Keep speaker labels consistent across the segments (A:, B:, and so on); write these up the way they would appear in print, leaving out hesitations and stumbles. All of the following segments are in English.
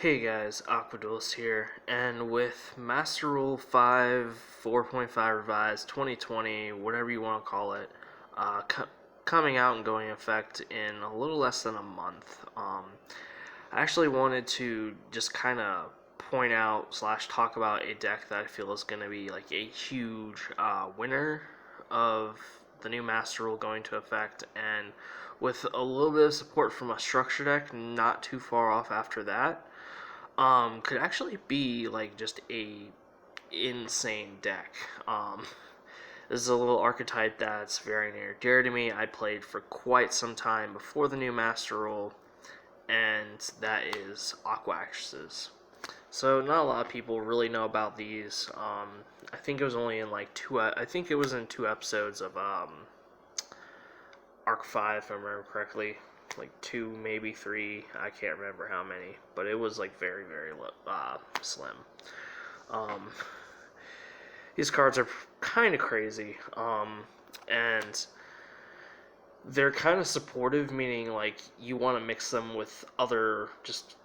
A: Hey guys, Aqua Duelist here, and with Master Rule 5, 4.5 Revised, 2020, whatever you want to call it, coming out and going in effect in a little less than a month, I actually wanted to just kind of point out slash talk about a deck that I feel is going to be like a huge winner of the new Master Rule going to effect, and with a little bit of support from a structure deck not too far off after that, could actually be like just a insane deck. This is a little archetype that's very near dear to me. I played for quite some time before the new Master Rule, and that is Aqua actresses. So not a lot of people really know about these. I think it was only in like two. I think it was in two episodes of Arc 5, if I remember correctly. Like two, maybe three. I can't remember how many, but it was like very, very slim. Um, these cards are kind of crazy, and they're kind of supportive, meaning like you want to mix them with other just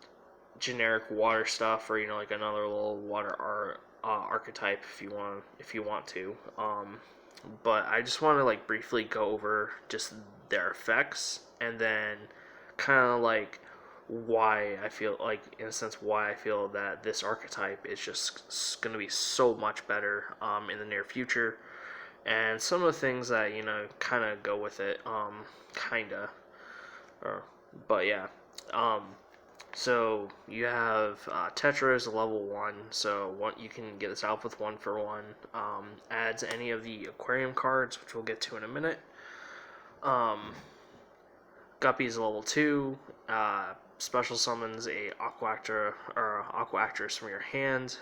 A: generic water stuff, or like another little water archetype if you want to. But I just want to like briefly go over just their effects, and then kind of like why I feel like, in a sense, why I feel that this archetype is just going to be so much better in the near future, and some of the things that kind of go with it, kinda, or but yeah. Um, so you have Tetra is a level 1, so you can get this out with 1-for-1. Adds any of the aquarium cards, which we'll get to in a minute. Guppy is level 2. Special summons a Aqua Actress from your hand.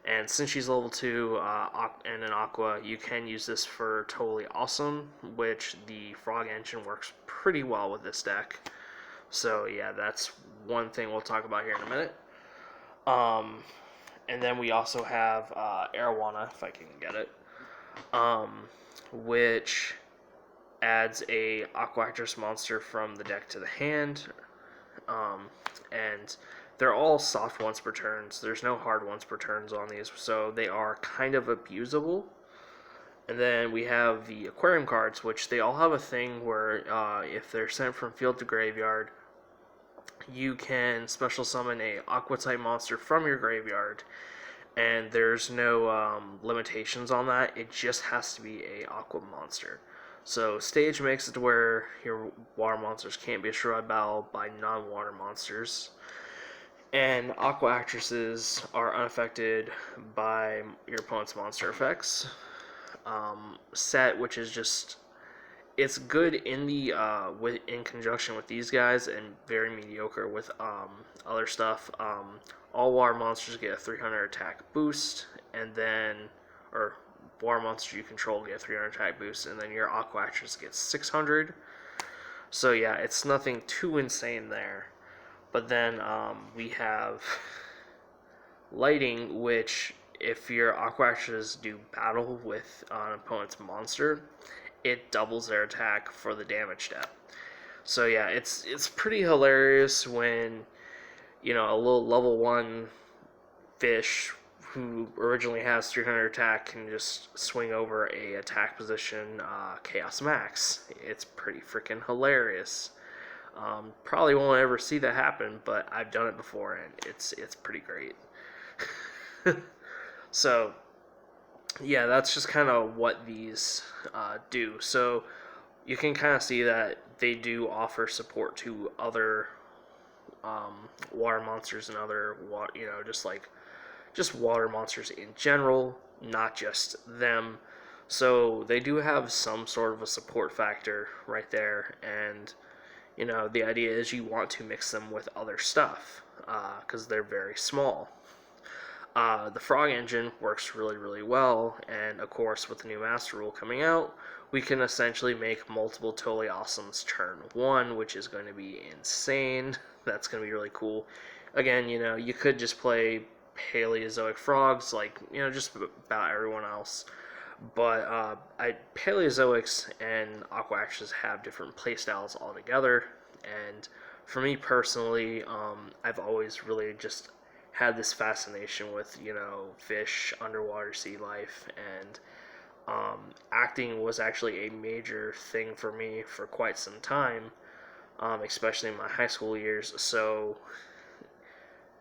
A: And since she's level 2 and an Aqua, you can use this for Totally Awesome, which the Frog Engine works pretty well with this deck. So yeah, that's one thing we'll talk about here in a minute. And then we also have Arowana, if I can get it, which adds a Aqua Actress monster from the deck to the hand. And they're all soft once per turns. There's no hard once per turns on these, so they are kind of abusable. And then we have the aquarium cards, which they all have a thing where if they're sent from field to graveyard, you can special summon a Aqua type monster from your graveyard, and there's no limitations on that. It just has to be a Aqua monster. So Stage makes it to where your water monsters can't be destroyed by non-water monsters, and Aqua actresses are unaffected by your opponent's monster effects. Set, which is just, it's good in the in conjunction with these guys, and very mediocre with other stuff. All water monsters get a 300 attack boost, and then water monsters you control get a 300 attack boost, and then your Aqua Actress gets 600. So yeah, it's nothing too insane there. But then we have Lighting, which if your Aqua Actresses do battle with an opponent's monster, it doubles their attack for the damage step. So yeah, it's pretty hilarious when a little level 1 fish who originally has 300 attack can just swing over a attack position Chaos Max. It's pretty freaking hilarious. Probably won't ever see that happen, but I've done it before, and it's pretty great. So yeah, that's just kind of what these do. So you can kind of see that they do offer support to other water monsters and other just water monsters in general, not just them. So they do have some sort of a support factor right there, and the idea is you want to mix them with other stuff because they're very small. The Frog Engine works really, really well, and of course, with the new Master Rule coming out, we can essentially make multiple Totally Awesomes turn 1, which is going to be insane. That's going to be really cool. Again, you could just play Paleozoic frogs like, just about everyone else. But Paleozoics and Aqua Actresses have different playstyles altogether, and for me personally, I've always really just had this fascination with, fish, underwater sea life, and acting was actually a major thing for me for quite some time, especially in my high school years. So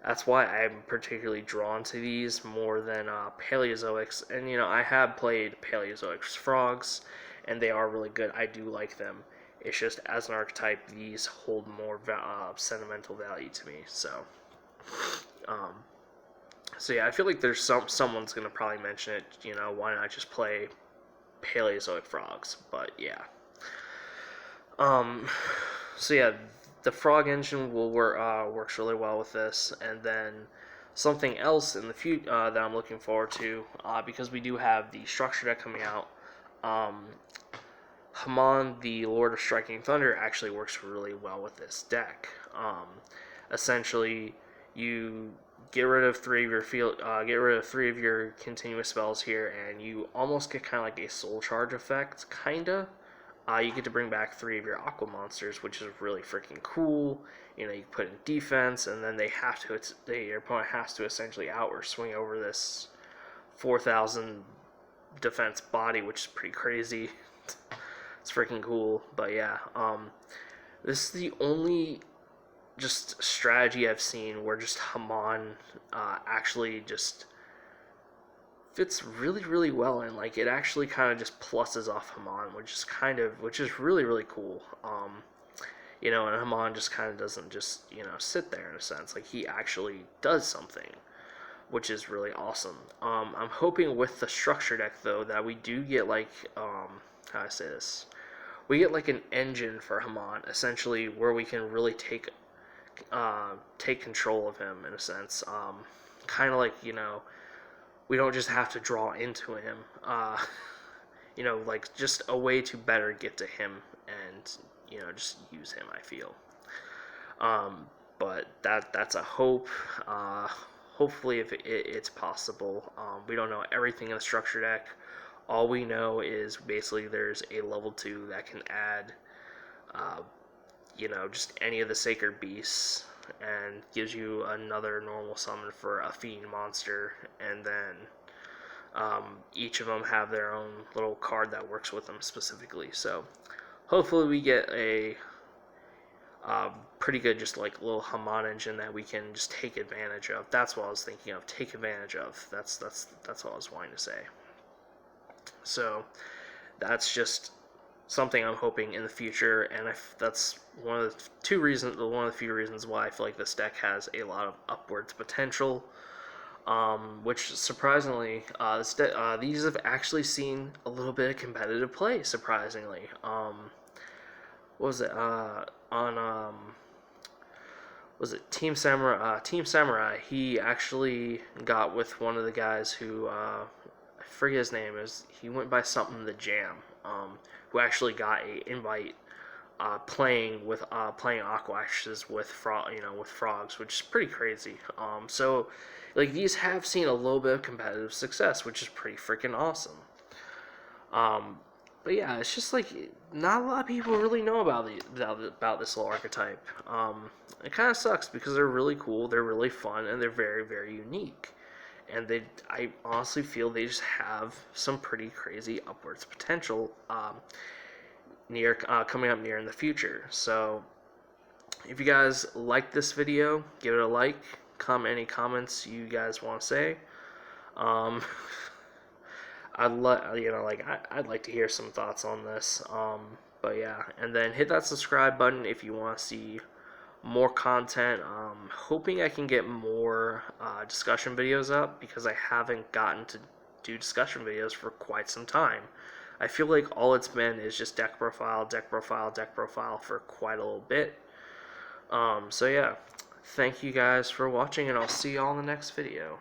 A: that's why I'm particularly drawn to these more than Paleozoics. And I have played Paleozoics frogs, and they are really good. I do like them. It's just as an archetype, these hold more sentimental value to me. Um, so yeah, I feel like there's someone's gonna probably mention it. Why not just play Paleozoic frogs? But yeah. Um, so yeah, the frog engine will works really well with this, and then something else in the future that I'm looking forward to, because we do have the structure deck coming out. Haman, the Lord of Striking Thunder, actually works really well with this deck. Essentially, you get rid of get rid of 3 of your continuous spells here, and you almost get kind of like a soul charge effect, kinda. You get to bring back 3 of your Aqua monsters, which is really freaking cool. You put in defense, and then your opponent has to essentially out or swing over this 4,000 defense body, which is pretty crazy. It's freaking cool. But yeah, this is the only just strategy I've seen where just Haman actually just fits really, really well, and like it actually kind of just pluses off Haman, which is really, really cool. And Haman just kind of doesn't just sit there in a sense. Like he actually does something, which is really awesome. I'm hoping with the structure deck though that we do get like how do I say this? We get like an engine for Haman, essentially, where we can really take control of him in a sense. Kind of like we don't just have to draw into him. Like just a way to better get to him and just use him. I feel. But that's a hope. Hopefully, if it's possible. We don't know everything in the structure deck. All we know is basically there's a level 2 that can add, just any of the sacred beasts, and gives you another normal summon for a fiend monster, and then each of them have their own little card that works with them specifically. So hopefully we get a pretty good just like little Haman engine that we can just take advantage of. That's what I was thinking of. Take advantage of. That's what I was wanting to say. So that's just something I'm hoping in the future, and that's one of the few reasons why I feel like this deck has a lot of upwards potential. Which surprisingly, these have actually seen a little bit of competitive play. Surprisingly, what was it on was it Team Samurai? Team Samurai. He actually got with one of the guys who I forget his name. He went by something the Jam. Who actually got a invite playing Aqua with frogs, which is pretty crazy. So like these have seen a little bit of competitive success, which is pretty freaking awesome. But yeah, it's just like not a lot of people really know about this little archetype. It kind of sucks because they're really cool, they're really fun, and they're very, very unique. And I honestly feel they just have some pretty crazy upwards potential coming up near in the future. So if you guys like this video, give it a like. Comment any comments you guys want to say. I'd like to hear some thoughts on this. But yeah, and then hit that subscribe button if you want to see more content. Hoping I can get more discussion videos up, because I haven't gotten to do discussion videos for quite some time. I feel like all it's been is just deck profile for quite a little bit. So yeah, thank you guys for watching, and I'll see y'all in the next video.